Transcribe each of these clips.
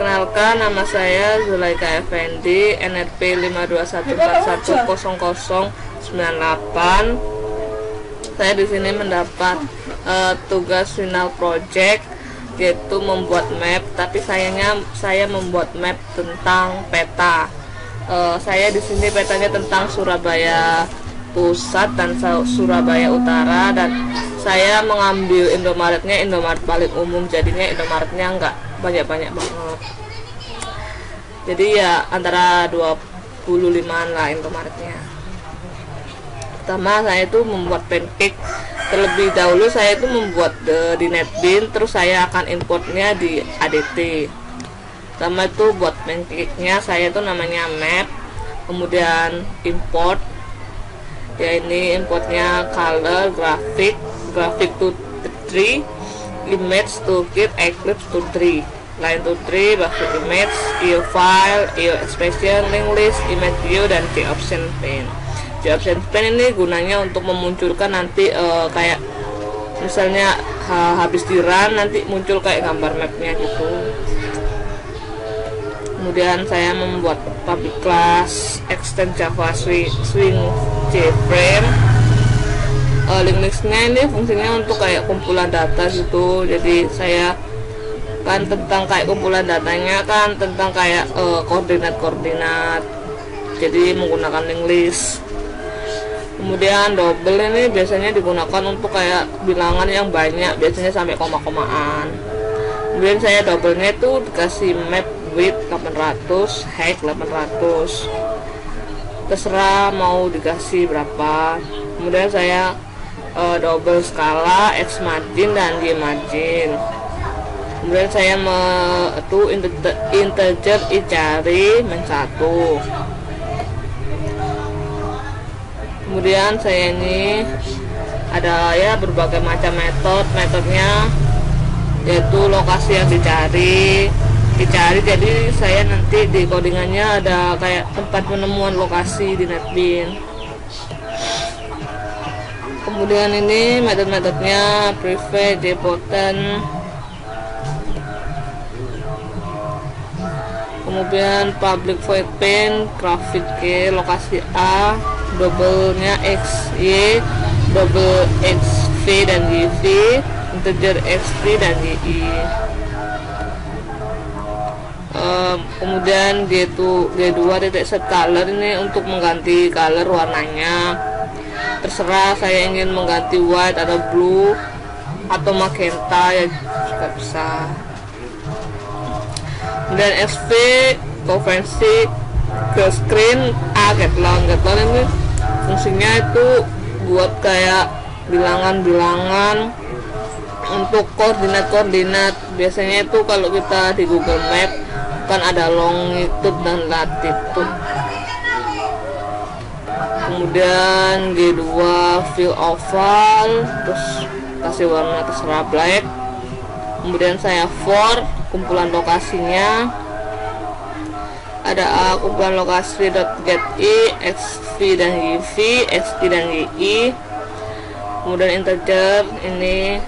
Perkenalkan, nama saya Zulaika Effendi, NRP 521410098. Saya di sini mendapat tugas final project, yaitu membuat map. Tapi sayangnya saya membuat map tentang peta. Saya di sini petanya tentang Surabaya Pusat dan Surabaya Utara, dan saya mengambil Indomaretnya, Indomaret paling umum, jadinya Indomaretnya enggak banyak-banyak banget. Jadi ya antara 25-an lah Indomaretnya. Pertama saya itu membuat pancake. Terlebih dahulu saya itu membuat di NetBeans, terus saya akan importnya di ADT. Pertama itu buat pancake-nya saya itu namanya map, kemudian import. Ya ini importnya color, graphic to 3, image toolkit, Eclipse to 3, line to 3, graphic image, IO file, IO expression, link list, image view, dan G-option pane. G-option pane ini gunanya untuk memunculkan nanti kayak misalnya habis di run nanti muncul kayak gambar mapnya gitu. Kemudian saya membuat public class extend Java Swing JFrame. Link listnya ini fungsinya untuk kayak kumpulan data gitu. Jadi saya kan tentang kayak kumpulan datanya kan tentang kayak koordinat. Jadi menggunakan link list. Kemudian double ini biasanya digunakan untuk kayak bilangan yang banyak, biasanya sampai koma-komaan. Kemudian saya double-nya itu dikasih map width 800, height 800. Terserah mau dikasih berapa. Kemudian saya double skala, X margin dan Y margin. Kemudian saya integer I cari -1. Kemudian saya ini ada ya berbagai macam metodnya, yaitu lokasi yang dicari. Jadi saya nanti di codingannya ada kayak tempat penemuan lokasi di NetBeans. Kemudian ini metodenya private, depotent. Kemudian public void pane, graphic K, lokasi A, double-nya X, Y, double X, V dan YV, integer XV dan YI. Kemudian G2 titik set color ini untuk mengganti color warnanya. Terserah saya ingin mengganti white atau blue atau magenta ya juga bisa. Kemudian SV konvensi ke screen Getlon ini fungsinya itu buat kayak bilangan-bilangan untuk koordinat. Biasanya itu kalau kita di Google Map kan ada longitude dan latitude. Kemudian G2 fill oval, terus kasih warna terserah black. Kemudian saya for kumpulan lokasinya ada kumpulan lokasi .get i, xv dan yv, xt dan yi. Kemudian integer ini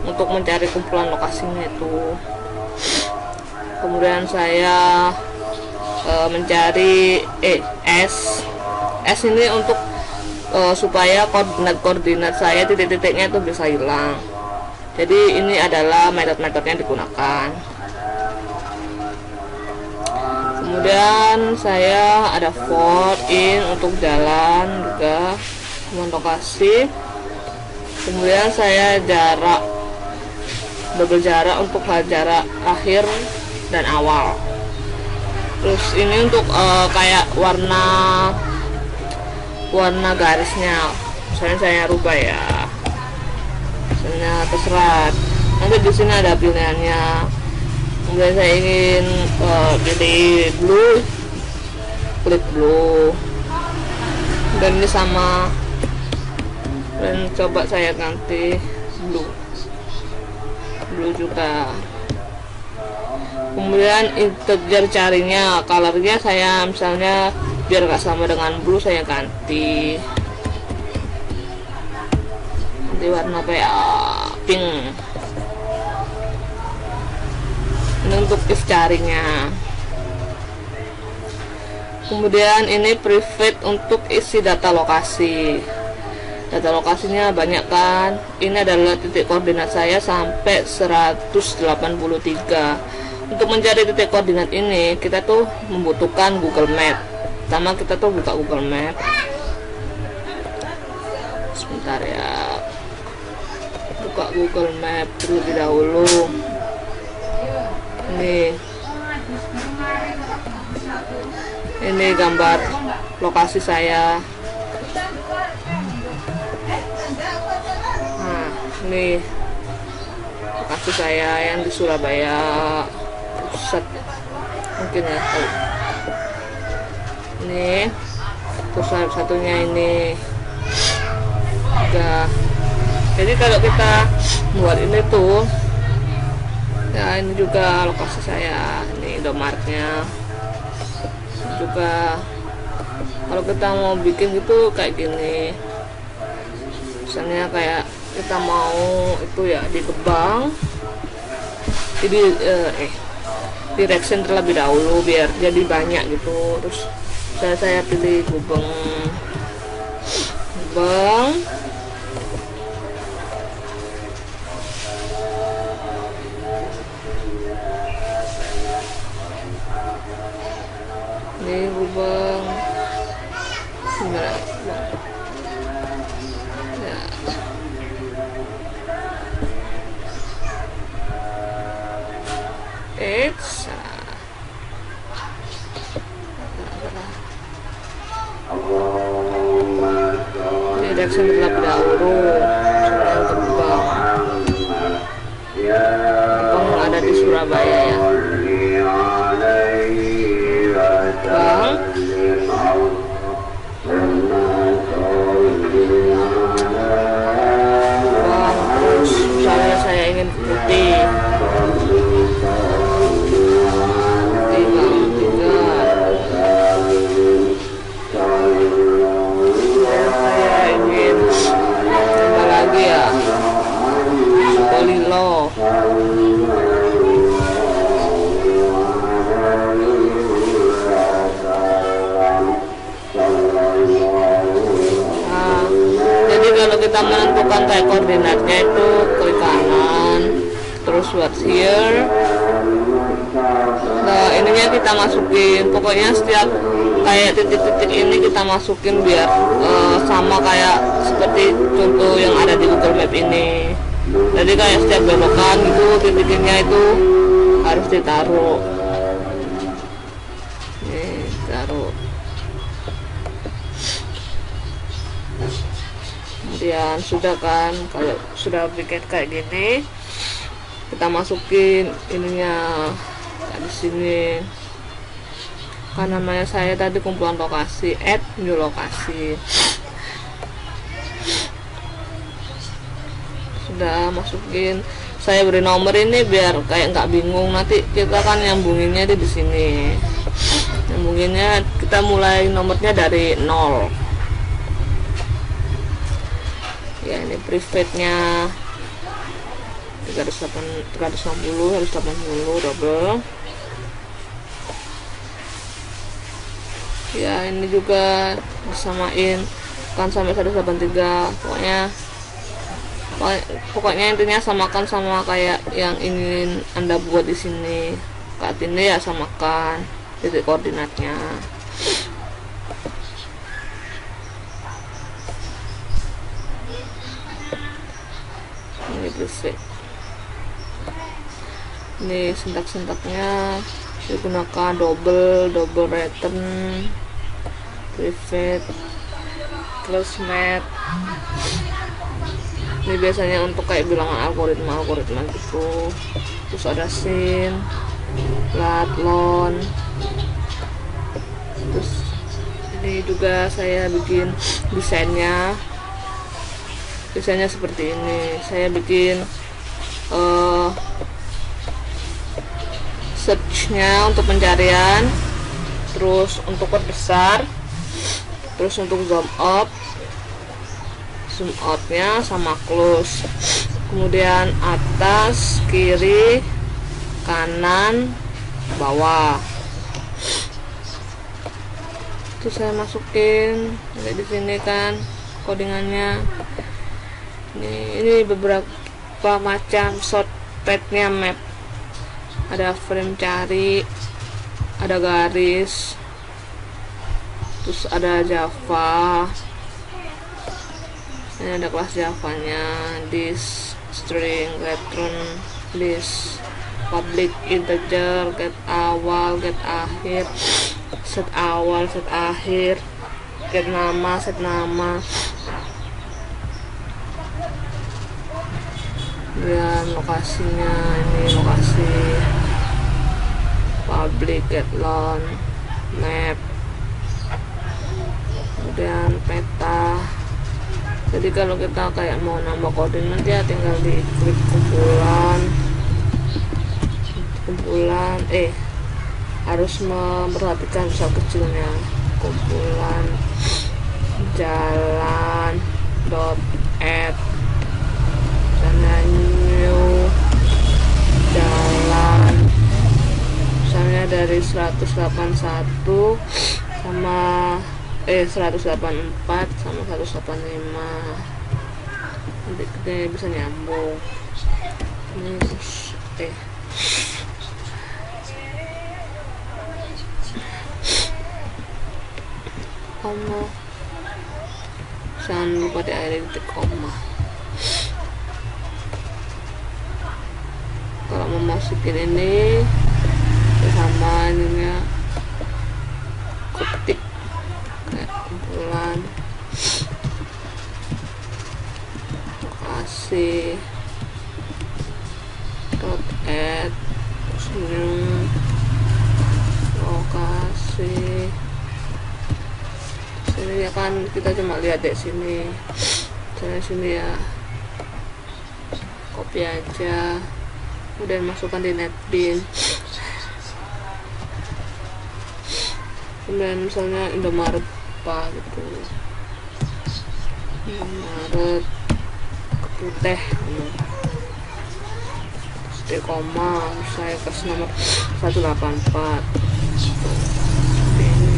untuk mencari kumpulan lokasinya itu. Kemudian saya mencari s ini untuk supaya koordinat saya titik-titiknya itu bisa hilang. Jadi ini adalah metode-metode yang digunakan. Kemudian saya ada for in untuk jalan juga, kemudian lokasi. Kemudian saya double jarak untuk jarak akhir dan awal. Terus ini untuk kayak warna garisnya, misalnya saya rubah ya, misalnya terserah. Nanti di sini ada pilihannya. Kemudian saya ingin pilih blue, klik blue. Dan ini sama. Dan coba saya ganti blue juga. Kemudian integer carinya, colornya saya misalnya biar gak sama dengan blue saya ganti warna kayak pink. Ini untuk if carinya. Kemudian ini private untuk isi data lokasi. Data lokasinya banyak kan. Ini adalah titik koordinat saya sampai 183. Untuk mencari titik koordinat ini kita tuh membutuhkan Google Map. Pertama kita tuh buka Google Map. Sebentar ya. Buka Google Map terlebih dahulu. Ini gambar lokasi saya. Nah, ini lokasi saya yang di Surabaya Pusat mungkin ya. Ini terus satunya ini juga. Jadi kalau kita buat ini tuh ya, ini juga lokasi saya, ini Indomaretnya juga. Kalau kita mau bikin gitu kayak gini, misalnya kayak kita mau itu ya di Gebang, jadi direction terlebih dahulu biar jadi banyak gitu. Terus saya pilih Gebang. Ini Gebang. Gimana? Ya. Direction terlebih dahulu. Gebang ada di Surabaya ya. Gebang. Terus misalnya saya ingin ke Putih. Polilo. Nah, jadi kalau kita menentukan kayak koordinatnya itu klik kanan, terus what's here. Nah, ininya kita masukin. Pokoknya setiap kayak titik-titik ini kita masukin biar sama kayak seperti contoh yang ada di Google Map ini. Jadi kayak setiap belokan gitu titiknya itu harus ditaruh. Nih, taruh. Kemudian sudah kan, kalau sudah bikin kayak gini, kita masukin ininya di sini. Kan namanya saya tadi kumpulan lokasi, add new lokasi. Sudah masukin, saya beri nomor ini biar kayak nggak bingung. Nanti kita kan nyambunginnya di sini. Nyambunginnya kita mulai nomornya dari 0. Ya, ini private-nya 360 harus 80 double. Ya, ini juga disamain kan sampai 183. Pokoknya intinya samakan sama kayak yang ingin Anda buat di sini. Saat ini ya samakan titik koordinatnya. Ini private. Ini sintak-sintaknya digunakan double return, private, close mat. Ini biasanya untuk kayak bilangan algoritma gitu. Terus ada sin, lat, lon. Terus ini juga saya bikin desainnya seperti ini. Saya bikin searchnya untuk pencarian, terus untuk perbesar, terus untuk zoom outnya sama close. Kemudian atas, kiri, kanan bawah. Terus saya masukin kayak di sini kan codingannya. Ini beberapa macam shortpadnya map. Ada frame cari, ada garis, terus ada Java. Ini ada kelas Javanya, this, string, return, this, public integer, get awal, get akhir, set awal, set akhir, get nama, set nama. Dan lokasinya, ini lokasi public, get loan, map, kemudian peta. Jadi kalau kita kayak mau nambah koordinat ya tinggal diklik kumpulan, harus memperhatikan besar kecilnya. Kumpulan jalan dot add new jalan, misalnya dari 181 sama 184 sama 185. Nanti bisa nyambung. Ini terus koma, jangan lupa diakhiri titik koma. Kalau mau masukin ini sama ininya ketik kayak kumpulan lokasi dot add new lokasi. Sini ya kan kita cuma lihat di sini, sini ya copy aja, kemudian masukkan di netbin. Kemudian misalnya Indomaret apa gitu, Indomaret Keputih, terus di koma saya kasih nomor 184. Ini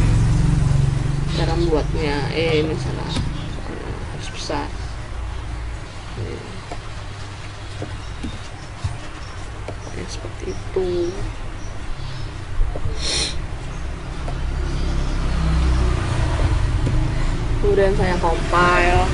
cara membuatnya, ini salah, harus besar. Seperti itu. Kemudian saya compile.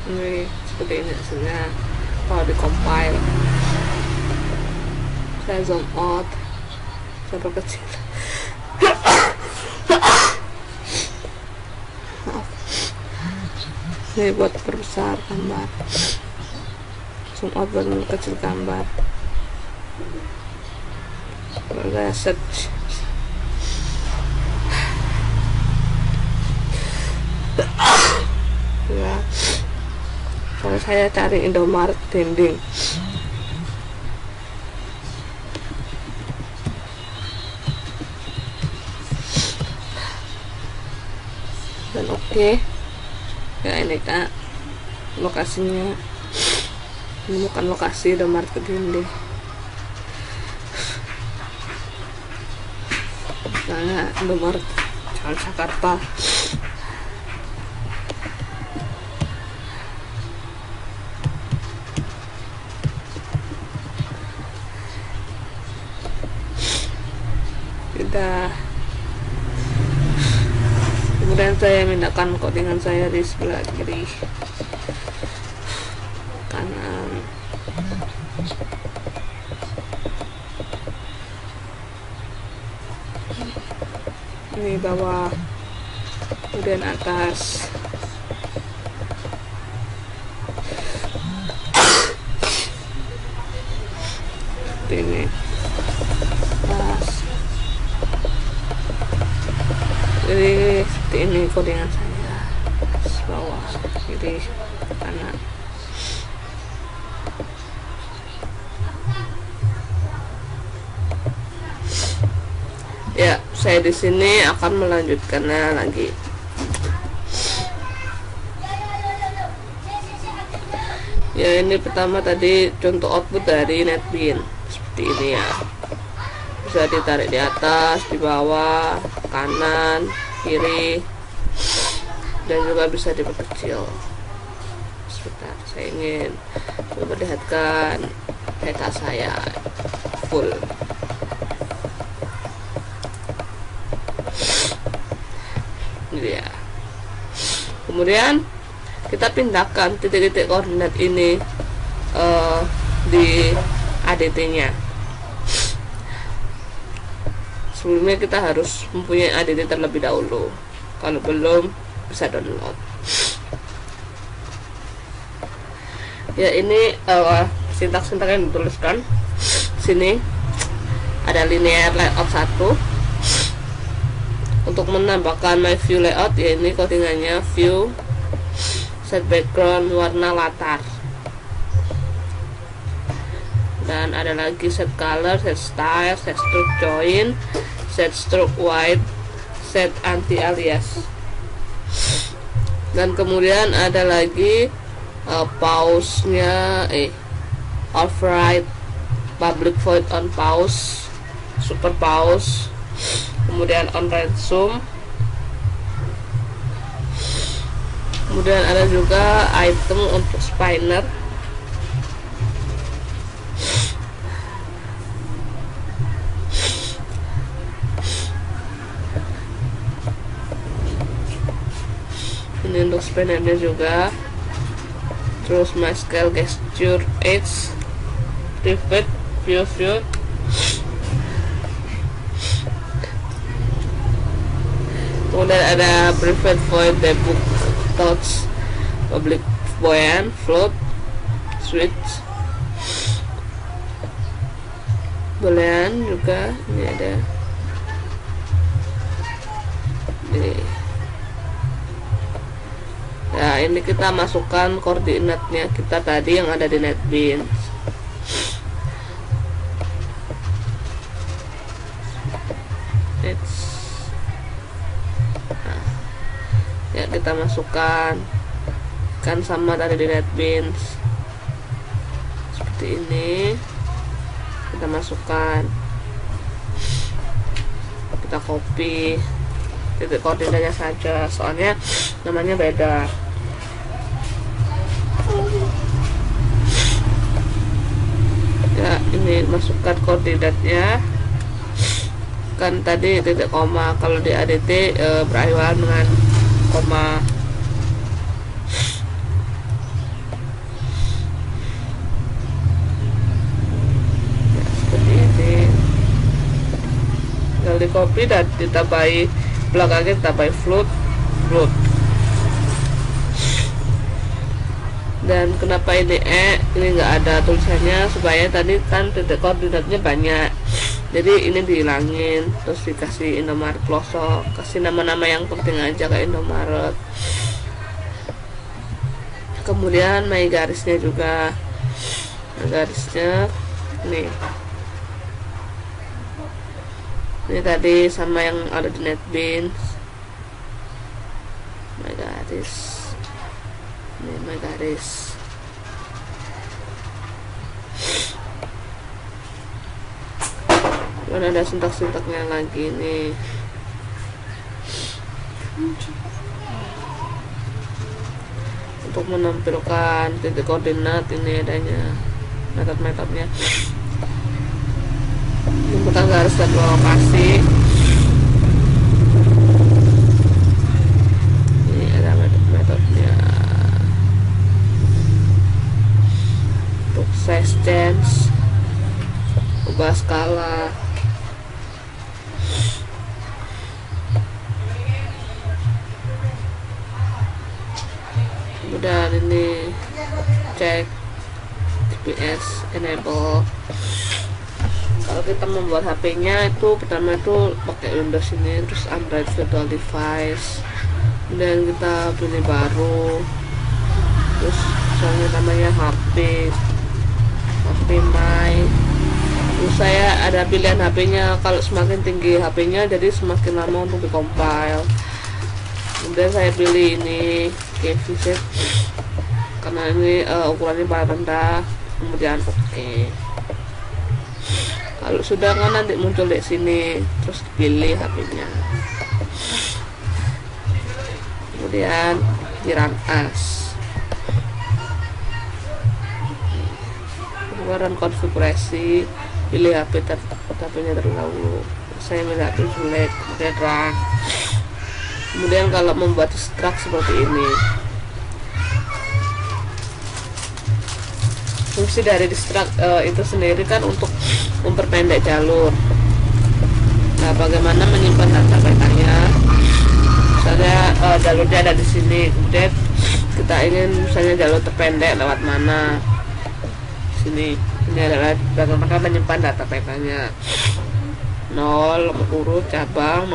Ini seperti ini hasilnya kalau di compile. Saya zoom out, saya perkecil. Ini buat perbesar gambar, zoom out buat memperkecil gambar. Kalau saya search ya, kalau saya cari Indomaret dinding, dan oke. Ya ini kak lokasinya, ini bukan lokasi Indomaret ke dinding. Nah, Indomaret Jakarta. Kemudian saya pindahkan codingan saya di sebelah kiri kanan. Ini bawah, kemudian atas. Seperti ini. Jadi seperti ini codingan saya. bawah, kiri, kanan. Ya, saya di sini akan melanjutkannya lagi. Ya, ini pertama tadi contoh output dari NetBeans seperti ini ya. Bisa ditarik di atas, di bawah, kanan, kiri, dan juga bisa diperkecil. Sebentar, saya ingin memperlihatkan data saya full. Ini ya. Kemudian kita pindahkan titik-titik koordinat ini di ADT-nya. Sebelumnya kita harus mempunyai ADT terlebih dahulu. Kalau belum, bisa download. Ya, ini sintaks-sintaks yang dituliskan. Sini ada linear layout 1. Untuk menambahkan my view layout, ya ini codingannya view set background warna latar, dan ada lagi set color, set style, set stroke join, set stroke white, set anti alias, dan kemudian ada lagi pause-nya override public void on pause, super pause, kemudian on red zoom, kemudian ada juga item untuk spinner, ini untuk spinnernya juga. Terus my scale gesture edge, pivot, view, kemudian ada private void, debug, touch, public boolean, float, switch, boolean juga. Ini ada ini. Nah, ini kita masukkan koordinatnya kita tadi yang ada di NetBeans. Nah, ya kita masukkan kan sama tadi di NetBeans seperti ini. Kita masukkan, kita copy titik koordinatnya saja, soalnya namanya beda. Ya, ini masukkan koordinatnya kan tadi titik koma, kalau di ADT berakhir dengan koma. Ya, seperti ini. Tinggal di copy dan ditambahi belakangnya, ditambahi float. Dan kenapa ini ini nggak ada tulisannya, supaya tadi kan titik koordinatnya banyak, jadi ini dihilangin, terus dikasih Indomaret pelosok, kasih nama-nama yang penting aja kayak Indomaret. Kemudian my garisnya juga, garisnya nih, ini tadi sama yang ada di NetBeans. My garis, ini my garis. Dan ada sintak-sintaknya lagi nih. Untuk menampilkan titik koordinat, ini adanya metode-metodenya. Menentukan garis dan lokasi. Ini ada metode-metodenya. Untuk size change, ubah skala. Kemudian ini cek GPS enable. Kalau kita membuat HP-nya itu pertama itu pakai Windows ini, terus Android virtual device, kemudian kita pilih baru, terus misalnya namanya HP My. Terus saya ada pilihan HP-nya, kalau semakin tinggi HP-nya jadi semakin lama untuk di-compile. Kemudian saya pilih ini KVZ karena ini ukurannya paling rendah, kemudian oke. Kalau sudah kan nanti muncul di sini, terus pilih HP-nya, kemudian di run as, run konfigurasi, pilih HP-nya terlebih. Saya pilih HP jelek, kemudian run. Kemudian kalau membuat struct seperti ini, fungsi dari struct itu sendiri kan untuk memperpendek jalur. Nah, bagaimana menyimpan data petanya? Misalnya jalurnya ada di sini, kemudian kita ingin misalnya jalur terpendek lewat mana? Sini. Ini adalah bagaimana menyimpan data petanya. 0, nomor urut cabang,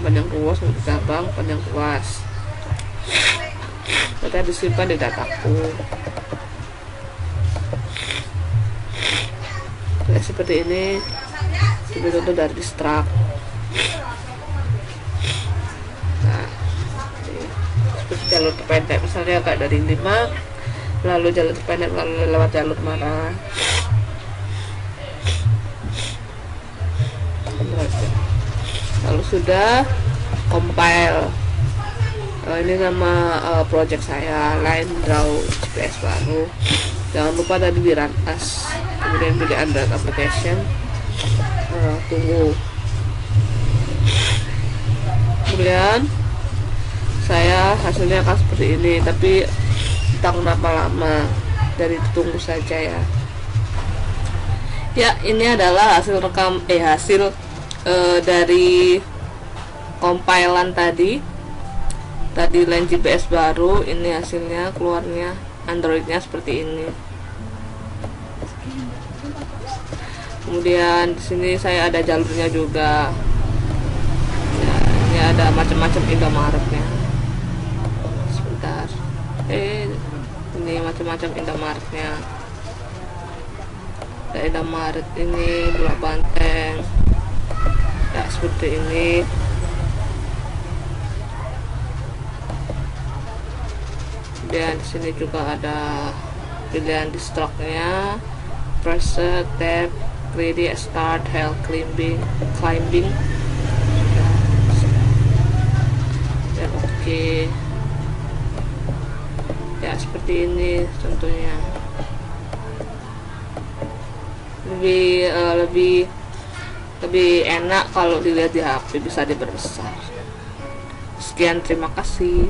panjang ruas, nomor cabang, panjang ruas. Data disimpan di dataku. Ya, seperti ini. Ini contoh dari struct. Nah, seperti jalur terpendek, misalnya kayak dari 5, lalu jalur terpendek lalu lewat jalur mana. Lalu sudah compile. Ini nama project saya, line draw GPS baru. Jangan lupa tadi di run as, kemudian pilih Android application, tunggu. Kemudian saya hasilnya akan seperti ini, tapi entah kenapa lama, dari tunggu saja ya. Ya, ini adalah hasil dari compilan tadi line GPS baru. Ini hasilnya, keluarnya Androidnya seperti ini. Kemudian di sini saya ada jalurnya juga. Ya, ini ada macam-macam Indomaretnya. Sebentar. Ini macam-macam Indomaretnya. Ada Indomaret ini, Bulak Banteng. Ya, seperti ini. Dan di sini juga ada pilihan di struknya, preset, tab, ready, start, health, climbing. Dan oke. Ya, seperti ini contohnya. Lebih enak kalau dilihat di HP, bisa diperbesar. Sekian, terima kasih.